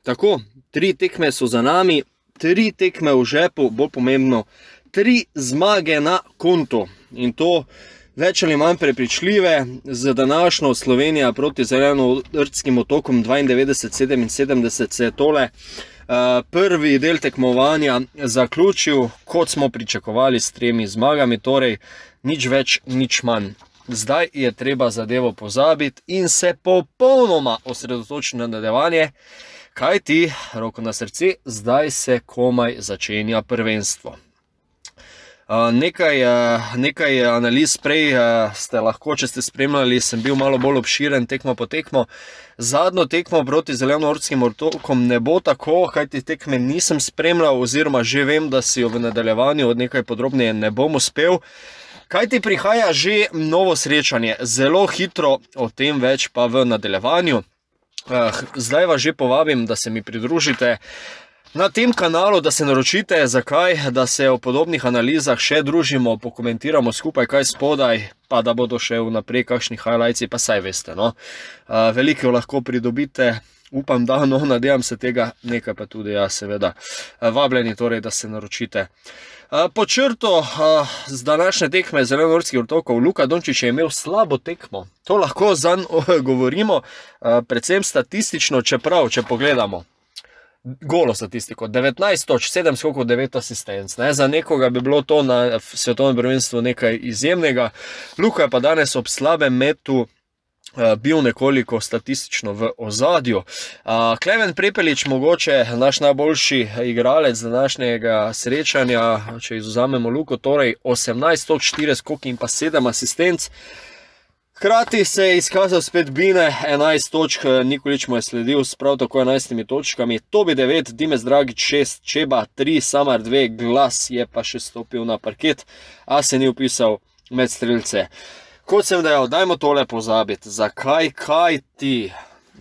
Tako, 3 tekme so za nami, 3 tekme v žepu, bolj pomembno, 3 zmage na kontu. In to več ali manj prepričljive, z današnjo Slovenija proti Zelenovrtskim otokom 92-77 se je tole prvi del tekmovanja zaključil, kot smo pričakovali, s 3 zmagami, torej nič več, nič manj. Zdaj je treba zadevo pozabiti in se popolnoma osredotočiti na nadaljevanje, kaj ti, roko na srce, zdaj se komaj začenja prvenstvo. Nekaj analiz prej ste lahko, če ste spremljali, sem bil malo bolj obširen tekmo po tekmo. Zadnjo tekmo proti Zelenovrtskim otokom ne bo tako, kajti tekme nisem spremljal, oziroma že vem, da si jo v nadaljevanju od nekaj podrobneje ne bom uspel. Kajti prihaja že novo srečanje, zelo hitro, o tem več pa v nadaljevanju. Zdaj vas že povabim, da se mi pridružite na tem kanalu, da se naročite. Zakaj? Da se o podobnih analizah še družimo, pokomentiramo skupaj kaj spodaj, pa da bodo še vnaprej kakšni highlightsi, pa saj veste, no. Veliko lahko pridobite, upam da, no, nadejam se tega, nekaj pa tudi ja, seveda. Vabljeni torej, da se naročite. Po črto z današnje tekme Zelenovrtskih otokov Luka Dončić je imel slabo tekmo. To lahko zanj govorimo, predvsem statistično, čeprav, če pogledamo golo statistiko, 19 točk, 7 skokov, 9 asistenc. Za nekoga bi bilo to na svetovnem prvenstvu nekaj izjemnega. Luka je pa danes ob slabem metu bil nekoliko statistično v ozadju. Klemen Prepelič, mogoče naš najboljši igralec današnjega srečanja, če izvzamemo Luko, torej 18 točk, 4 skoki in pa 7 asistenc. Hkrati se je izkazal spet Bine, 11 točk, Nikolić mu je sledil s prav tako 11 točkami, Tobi 9, Dimes Dragić 6, Čeba 3, Samar 2, Glas je pa še stopil na parket, a se ni upisal med strelce. Kot sem dejal, dajmo tole pozabiti. Zakaj? Kaj ti?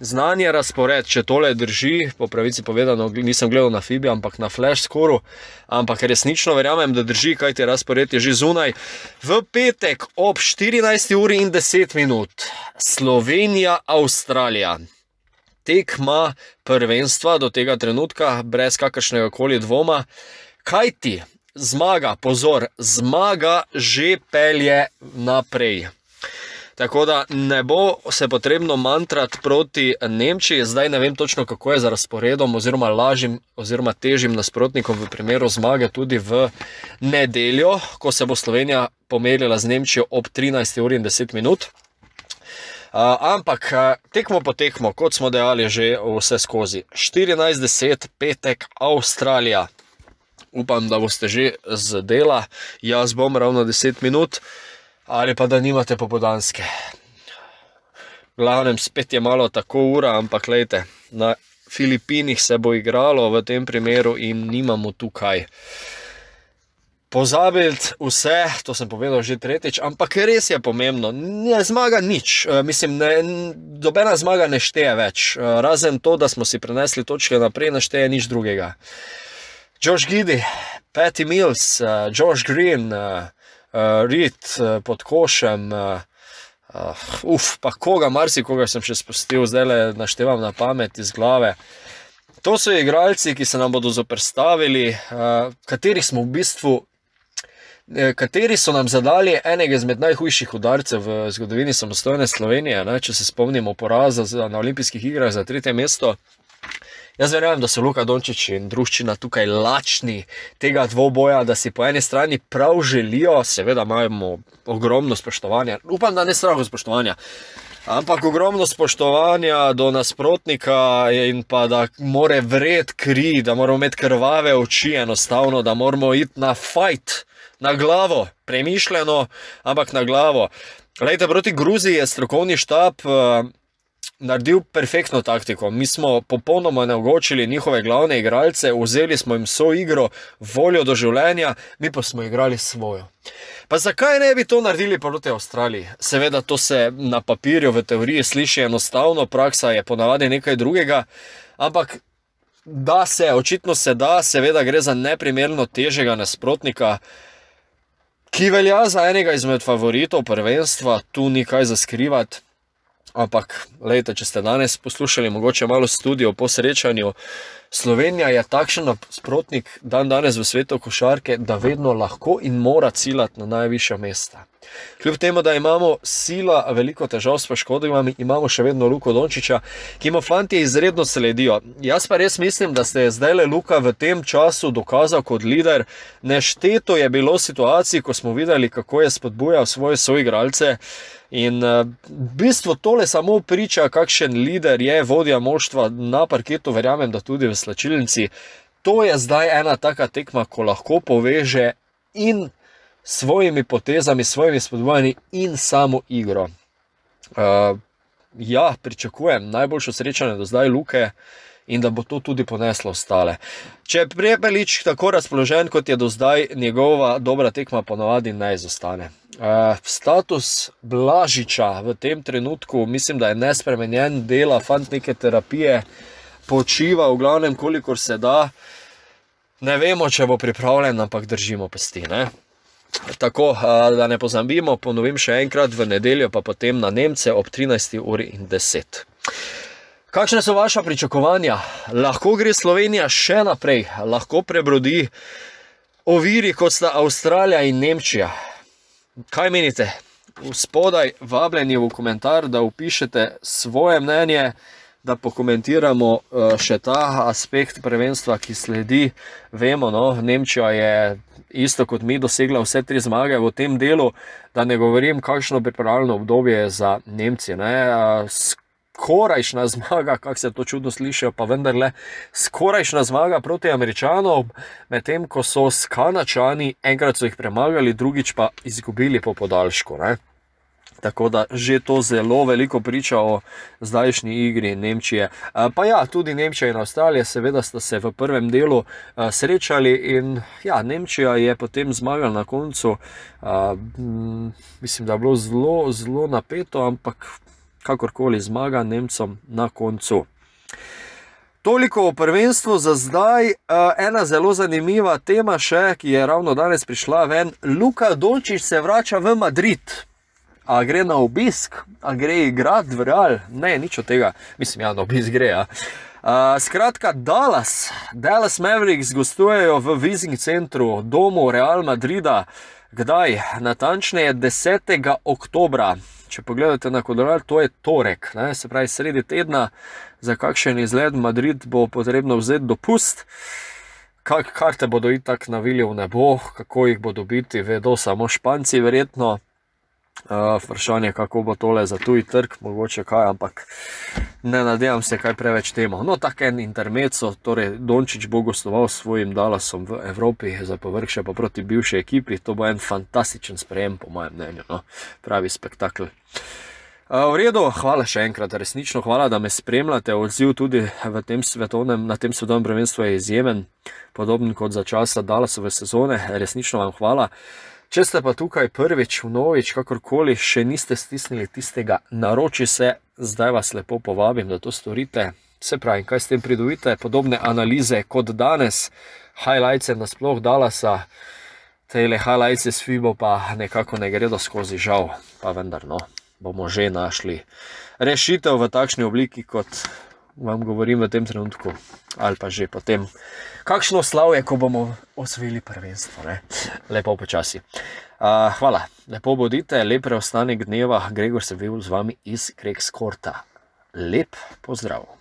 Znanje razpored, če tole drži, po pravici povedano, nisem gledal na Fibi, ampak na Flash skoru, ampak resnično verjamem, da drži, kaj ti razpored je že zunaj. V petek ob 14:10 Slovenija-Avstralija. Tekma prvenstva do tega trenutka, brez kakršnega koli dvoma. Kaj ti? Zmaga, pozor, zmaga že pelje naprej. Tako da ne bo se potrebno mantrati proti Nemčiji. Zdaj ne vem točno, kako je za razporedom, oziroma lažjim, oziroma težjim nasprotnikom v primeru zmage tudi v nedeljo, ko se bo Slovenija pomerila z Nemčijo ob 13:10. Ampak tekmo po tekmo, kot smo dejali že vse skozi. 14:10, petek, Avstralija. Upam, da boste že z dela, jaz bom ravno 10 minut, ali pa da nimate popoldanske. V glavnem, spet je malo tako ura, ampak lejte, na Filipinih se bo igralo v tem primeru in nimamo tukaj. Pozabiti vse, to sem povedal že tretjič, ampak res je pomembno, ne zmaga nič, mislim, dobena zmaga ne šteje več, razen to, da smo si prenesli točke naprej, ne šteje nič drugega. Josh Giddey, Patty Mills, Josh Green, Reed pod košem, pa koga, marsikoga sem še spustil, zdaj le naštevam na pamet iz glave. To so igralci, ki se nam bodo zoperstavili, kateri smo v bistvu, kateri so nam zadali enega izmed najhujših udarcev v zgodovini samostojne Slovenije, če se spomnimo poraza na olimpijskih igrah za 3. mesto. Jaz verjamem, da so Luka Dončić in druščina tukaj lačni tega dvoboja, da si po eni strani prav želijo, seveda imamo ogromno spoštovanja, upam, da ne strahu spoštovanja, ampak ogromno spoštovanja do nasprotnika in pa da more vred kri, da moramo imeti krvave oči enostavno, da moramo iti na fight, na glavo, premišljeno, ampak na glavo. Glejte, proti Gruziji je strokovni štab naredil perfektno taktiko. Mi smo popolnoma neogočili njihove glavne igralce, vzeli smo jim vso igro, voljo do življenja, mi pa smo igrali svojo. Pa zakaj ne bi to naredili proti Avstraliji? Seveda to se na papirju v teoriji sliši enostavno, praksa je ponavadi nekaj drugega, ampak da se, očitno se da, seveda gre za neprimerno težjega nasprotnika, ki velja za enega izmed favoritov prvenstva, tu ni kaj za skrivati. Ampak, lejte, če ste danes poslušali mogoče malo studijo po srečanju, Slovenija je takšen nasprotnik danes v svetu košarke, da vedno lahko in mora ciljati na najvišja mesta. Kljub temu, da imamo sila veliko težav s poškodbami, imamo še vedno Luko Dončića, ki mu fantje izredno sledijo. Jaz pa res mislim, da se je zdajle Luka v tem času dokazal kot lider. Nešteto je bilo situacij, ko smo videli, kako je spodbujal svoje soigralce. In v bistvu tole samo priča, kakšen lider je, vodja moštva na parketu, verjamem, da tudi v slačilnici. To je zdaj ena taka tekma, ko lahko poveže in svojimi potezami, svojimi spodbujanji in samo igro. Ja, pričakujem najboljšo srečanje do zdaj Luke in da bo to tudi poneslo ostale. Če je Prepelič tako razpoložen, kot je do zdaj, njegova dobra tekma ponovadi ne izostane. Status Blažiča v tem trenutku mislim, da je nespremenjen, dela fant neke terapije, počiva v glavnem kolikor se da. Ne vemo, če bo pripravljen, ampak držimo pesti, ne? Tako, da ne pozabimo, ponovim še enkrat, v nedeljo pa potem na Nemce ob 13:10. Kakšne so vaša pričakovanja? Lahko gre Slovenija še naprej, lahko prebrodi oviri, kot sta Avstralija in Nemčija. Kaj menite? Spodaj vabljeni v komentar, da upišete svoje mnenje, da pokomentiramo še ta aspekt prvenstva, ki sledi. Vemo, no, Nemčija je isto kot mi dosegla vse 3 zmage v tem delu, da ne govorim, kakšno pripravljalno obdobje za Nemci, ne. Skorajšnja zmaga, kako se to čudno slišijo, pa vendarle, skorajšnja zmaga proti Američanom, medtem ko so s Kanačani, enkrat so jih premagali, drugič pa izgubili po podaljšku, ne. Tako da že to zelo veliko priča o zdajšnji igri Nemčije. Pa ja, tudi Nemčija in Avstralija seveda sta se v prvem delu srečali in ja, Nemčija je potem zmagala na koncu. Mislim, da je bilo zelo, zelo napeto, ampak kakorkoli zmaga Nemcom na koncu. Toliko o prvenstvu za zdaj. Ena zelo zanimiva tema še, ki je ravno danes prišla ven. Luka Dončić se vrača v Madrid. A gre na obisk? A gre igrati v Real? Ne, nič od tega. Mislim, ja, na obisk gre, ja. Skratka, Dallas Mavericks gostujejo v Wizing centru, domu Real Madrida. Kdaj? Natančneje 10. oktobra. Če pogledate na koledar, to je torek, ne? Se pravi sredi tedna. Za kakšen izlet Madrid bo potrebno vzeti dopust. Karte bodo itak navili v nebo, kako jih bo dobiti, vedo samo Španci verjetno. Vprašanje, kako bo tole za tuji trg, mogoče kaj, ampak ne nadejam se kaj preveč temu. No, tak en intermezzo, torej Dončić bo gostoval s svojim Dallasom v Evropi, za povrh še pa proti bivši ekipi. To bo en fantastičen sprejem, po mojem mnenju, no. Pravi spektakel. V redu, hvala še enkrat, resnično hvala, da me spremljate. Odziv tudi na tem svetovnem prvenstvu je izjemen, podoben kot za časa Dallasove sezone. Resnično vam hvala. Če ste pa tukaj prvič, vnovič, kakorkoli, še niste stisnili tistega naroči se, zdaj vas lepo povabim, da to storite. Se pravi, kaj s tem pridobite? Podobne analize kot danes, highlightse nasploh Dallasa, tele highlightse s FIBO pa nekako ne gredo skozi, žal, pa vendar, no, bomo že našli rešitev v takšni obliki, kot vam govorim v tem trenutku, ali pa že potem. Kakšno slavje, ko bomo osvojili prvenstvo, ne? Lepo počasi. Hvala, lepo bodite, lep preostanek dneva. Gregor se bil z vami iz Krekskorta. Lep pozdrav.